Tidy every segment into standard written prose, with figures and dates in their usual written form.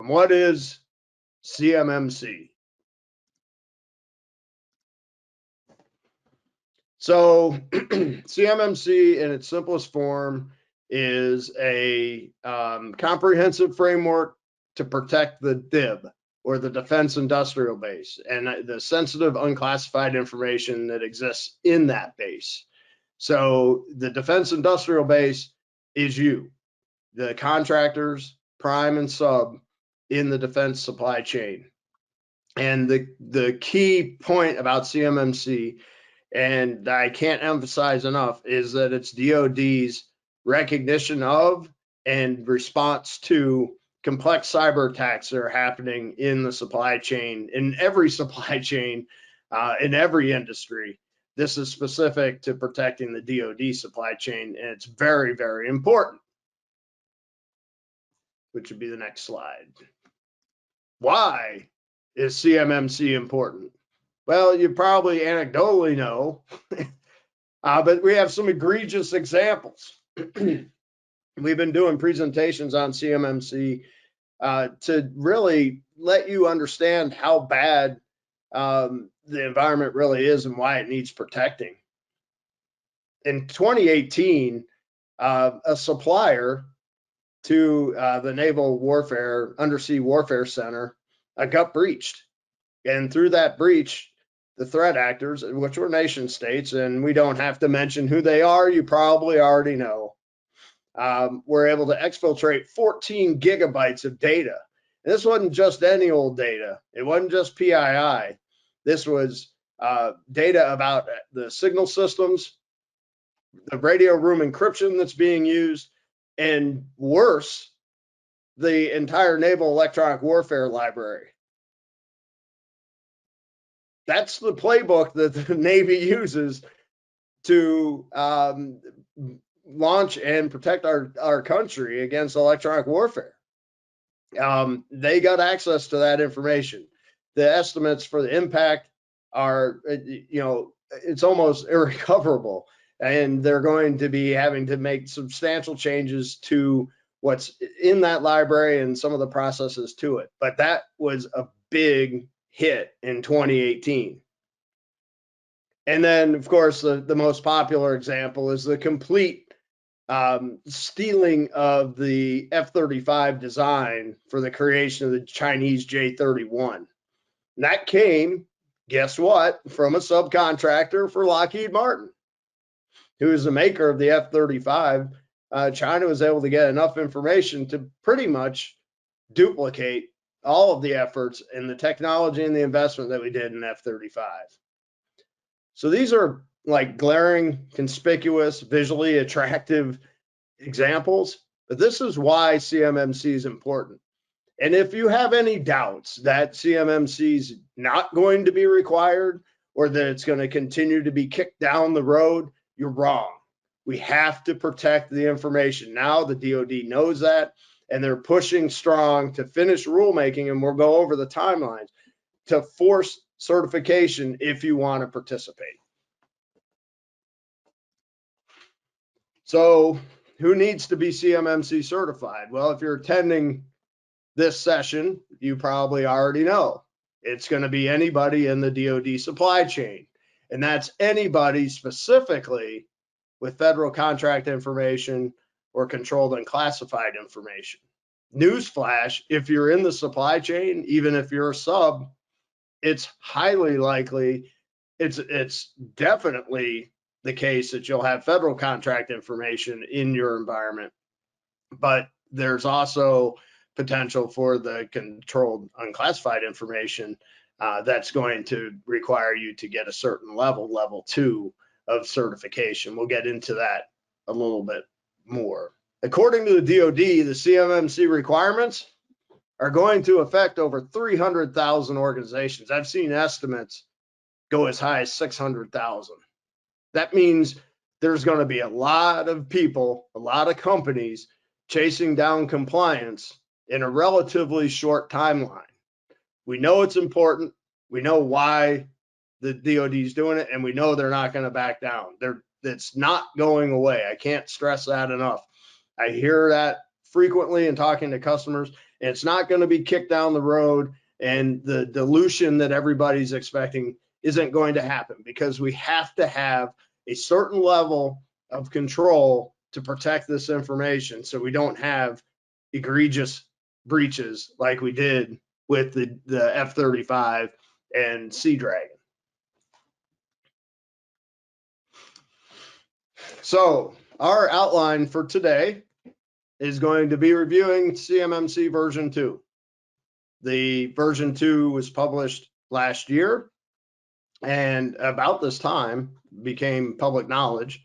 What is CMMC? So CMMC in its simplest form is a comprehensive framework to protect the DIB, or the defense industrial base, and the sensitive unclassified information that exists in that base. So the defense industrial base is you, the contractors, prime and sub in the defense supply chain. And the key point about CMMC, and I can't emphasize enough, is that it's DoD's recognition of and response to complex cyber attacks that are happening in the supply chain, in every supply chain, in every industry. This is specific to protecting the DoD supply chain, and it's very, very important, which would be the next slide. Why is CMMC important? Well, you probably anecdotally know, but we have some egregious examples. We've been doing presentations on CMMC to really let you understand how bad the environment really is and why it needs protecting. In 2018, a supplier to the Naval Warfare, Undersea Warfare Center, got breached. And through that breach, the threat actors, which were nation states, and we don't have to mention who they are, you probably already know, were able to exfiltrate 14 gigabytes of data. And this wasn't just any old data. It wasn't just PII. This was data about the signal systems, the radio room encryption that's being used, and worse, the entire naval electronic warfare library. That's the playbook that the Navy uses to launch and protect our country against electronic warfare. They got access to that information. The estimates for the impact are, it's almost irrecoverable, and they're going to be having to make substantial changes to what's in that library and some of the processes to it. But that was a big hit in 2018. And then, of course, the most popular example is the complete stealing of the F-35 design for the creation of the Chinese J-31. And that came, guess what, from a subcontractor for Lockheed Martin, who is the maker of the F-35. China was able to get enough information to pretty much duplicate all of the efforts and the technology and the investment that we did in F-35. So these are like glaring, conspicuous, visually attractive examples, but this is why CMMC is important. And if you have any doubts that CMMC is not going to be required or that it's going to continue to be kicked down the road, you're wrong. We have to protect the information. Now the DoD knows that, and they're pushing strong to finish rulemaking, and we'll go over the timelines to force certification if you want to participate. So who needs to be CMMC certified? Well, if you're attending this session, you probably already know. It's going to be anybody in the DoD supply chain, and that's anybody specifically with federal contract information or controlled and classified information. Newsflash, if you're in the supply chain, even if you're a sub, it's highly likely, it's definitely the case that you'll have federal contract information in your environment. But there's also potential for the controlled unclassified information that's going to require you to get a certain level 2 of certification. We'll get into that a little bit more. According to the DoD, the CMMC requirements are going to affect over 300,000 organizations. I've seen estimates go as high as 600,000. That means there's going to be a lot of people, a lot of companies chasing down compliance in a relatively short timeline. We know it's important. We know why the DoD is doing it, and we know they're not going to back down. It's not going away. I can't stress that enough. I hear that frequently in talking to customers, And it's not going to be kicked down the road, and the dilution that everybody's expecting isn't going to happen, because we have to have a certain level of control to protect this information so we don't have egregious breaches like we did with the F-35 and Sea Dragon. So our outline for today is going to be reviewing CMMC version 2. The version 2 was published last year, and about this time became public knowledge.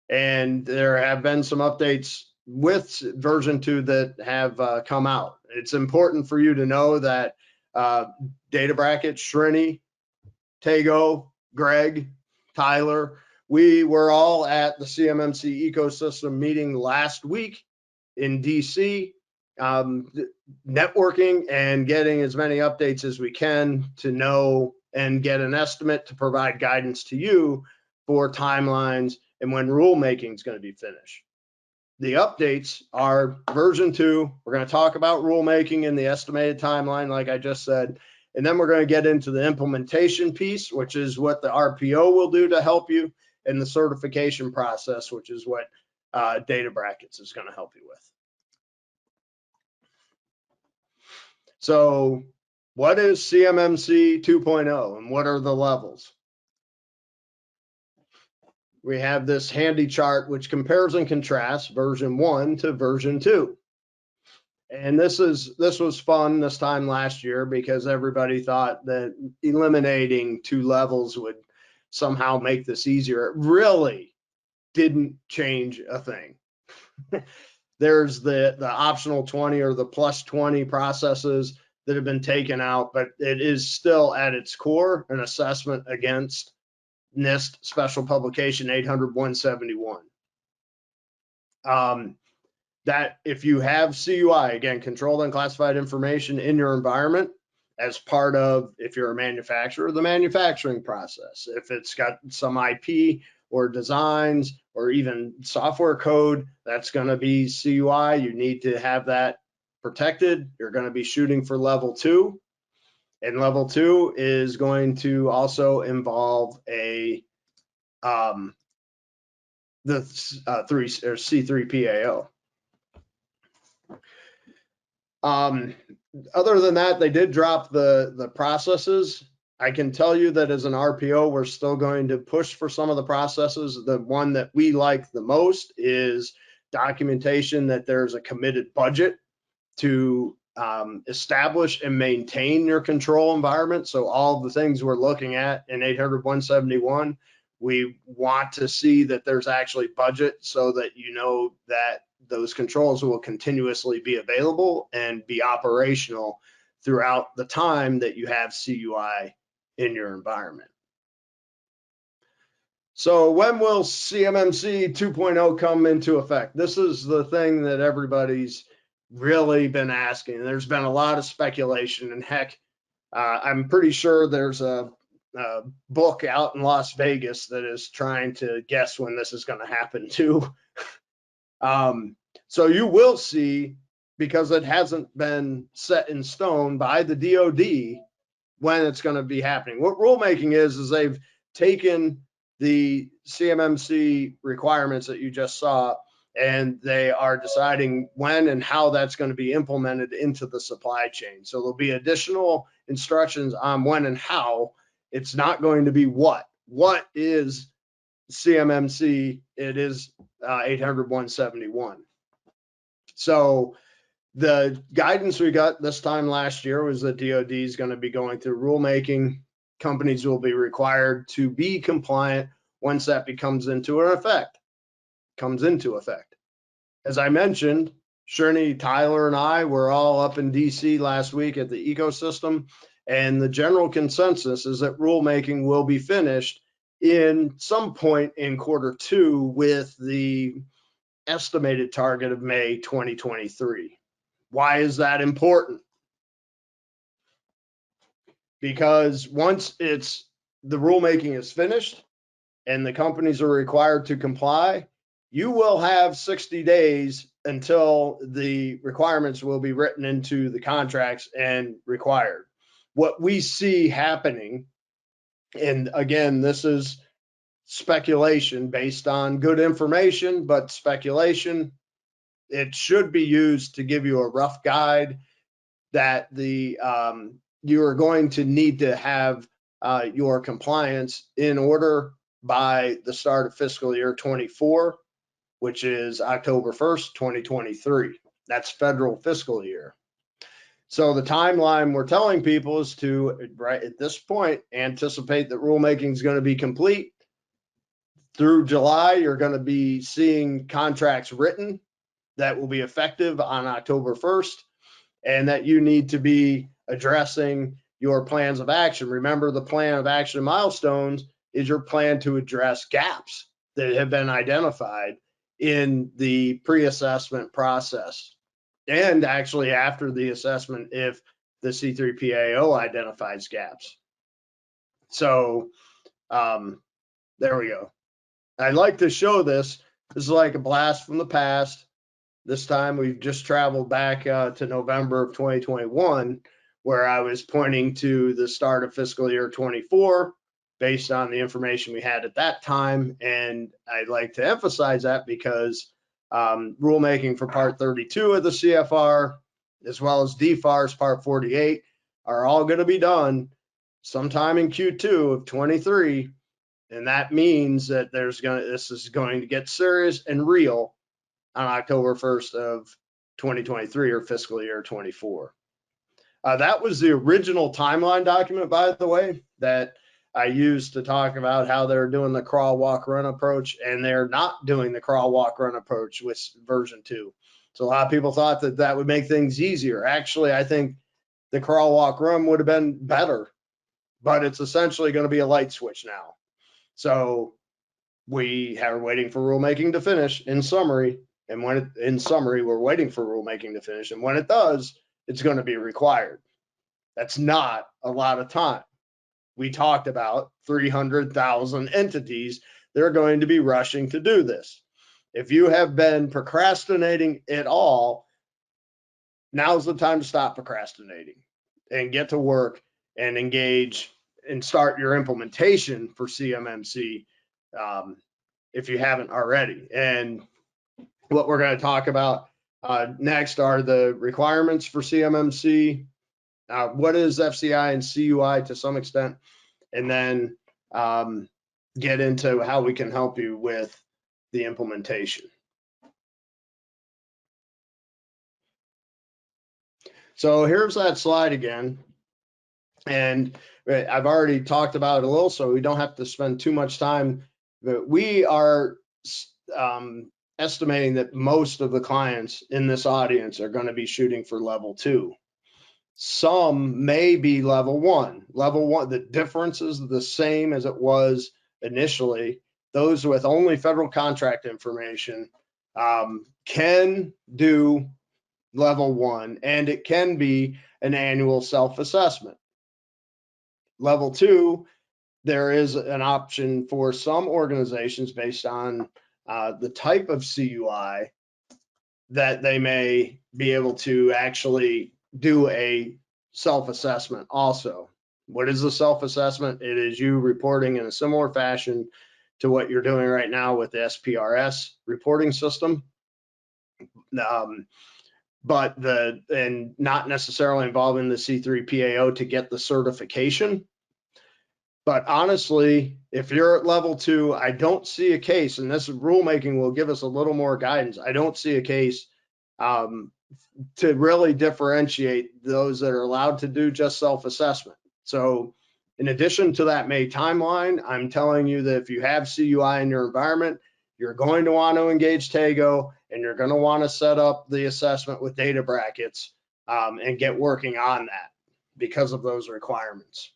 And there have been some updates with version 2 that have come out. It's important for you to know that databrackets, Srini, Tago, Greg, Tyler, we were all at the CMMC ecosystem meeting last week in DC, networking and getting as many updates as we can to know and get an estimate to provide guidance to you for timelines and when rulemaking is going to be finished. The updates are version 2. We're going to talk about rulemaking and the estimated timeline, like I just said. And then we're going to get into the implementation piece, which is what the RPO will do to help you, and the certification process, which is what databrackets is going to help you with. So what is CMMC 2.0 and what are the levels? We have this handy chart which compares and contrasts version 1 to version 2. And this was fun this time last year because everybody thought that eliminating 2 levels would somehow make this easier. It really didn't change a thing. There's the optional 20 or the plus 20 processes that have been taken out, but it is still at its core an assessment against NIST Special Publication 800-171. That if you have CUI, again, controlled unclassified information in your environment as part of, if you're a manufacturer, the manufacturing process, if it's got some IP or designs or even software code, that's going to be CUI. You need to have that protected. You're going to be shooting for level 2. And level 2 is going to also involve a C3PAO. Other than that, they did drop the processes. I can tell you that as an RPO, we're still going to push for some of the processes. The one that we like the most is documentation that there's a committed budget to establish and maintain your control environment. So all the things we're looking at in 800-171, we want to see that there's actually budget so that you know that those controls will continuously be available and be operational throughout the time that you have CUI in your environment. So when will CMMC 2.0 come into effect? This is the thing that everybody's really been asking. There's been a lot of speculation, and heck, I'm pretty sure there's a book out in Las Vegas that is trying to guess when this is going to happen too. So you will see, because it hasn't been set in stone by the DoD when it's going to be happening. What rulemaking is they've taken the CMMC requirements that you just saw, and they are deciding when and how that's going to be implemented into the supply chain. So there'll be additional instructions on when and how. It's not going to be what. What is CMMC? It is 800-171. So the guidance we got this time last year was that DoD is going to be going through rulemaking. Companies will be required to be compliant once that comes into effect. As I mentioned, Srini, Tyler, and I were all up in DC last week at the ecosystem, and the general consensus is that rulemaking will be finished in some point in Q2 with the estimated target of May 2023. Why is that important? Because once the rulemaking is finished and the companies are required to comply, you will have 60 days until the requirements will be written into the contracts and required. What we see happening, and again, this is speculation based on good information, but speculation, it should be used to give you a rough guide that you are going to need to have your compliance in order by the start of fiscal year 24, which is October 1st, 2023. That's federal fiscal year. So the timeline we're telling people is to, right at this point, anticipate that rulemaking is going to be complete. Through July, you're going to be seeing contracts written that will be effective on October 1st, and that you need to be addressing your plans of action. Remember, the plan of action milestones is your plan to address gaps that have been identified in the pre-assessment process. And actually after the assessment, if the C3PAO identifies gaps. So there we go. I'd like to show this. This is like a blast from the past. This time we've just traveled back to November of 2021, where I was pointing to the start of fiscal year 24 based on the information we had at that time. And I'd like to emphasize that because rulemaking for Part 32 of the CFR, as well as DFARS Part 48, are all going to be done sometime in Q2 of 23. And that means that this is going to get serious and real on October 1st of 2023 or fiscal year 24. That was the original timeline document, by the way, that I used to talk about how they're doing the crawl, walk, run approach, and they're not doing the crawl, walk, run approach with version 2. So a lot of people thought that that would make things easier. Actually, I think the crawl, walk, run would have been better, but it's essentially going to be a light switch now. So we are waiting for rulemaking to finish in summary. And in summary, we're waiting for rulemaking to finish. And when it does, it's going to be required. That's not a lot of time. We talked about 300,000 entities. They're going to be rushing to do this. If you have been procrastinating at all, now's the time to stop procrastinating and get to work and engage and start your implementation for CMMC if you haven't already. And what we're going to talk about next are the requirements for CMMC, what is FCI and CUI to some extent, and then get into how we can help you with the implementation. So here's that slide again. And I've already talked about it a little, so we don't have to spend too much time. But we are estimating that most of the clients in this audience are going to be shooting for level 2. Some may be level 1. Level 1, the difference is the same as it was initially. Those with only federal contract information can do level 1, and it can be an annual self-assessment. Level 2, there is an option for some organizations based on the type of CUI that they may be able to actually do a self-assessment also. What is the self-assessment? It is you reporting in a similar fashion to what you're doing right now with the SPRS reporting system. But not necessarily involving the C3PAO to get the certification. But honestly, if you're at level 2, I don't see a case, and this rulemaking will give us a little more guidance. I don't see a case to really differentiate those that are allowed to do just self-assessment. So in addition to that May timeline, I'm telling you that if you have CUI in your environment, you're going to want to engage Tego, and you're going to want to set up the assessment with databrackets and get working on that because of those requirements.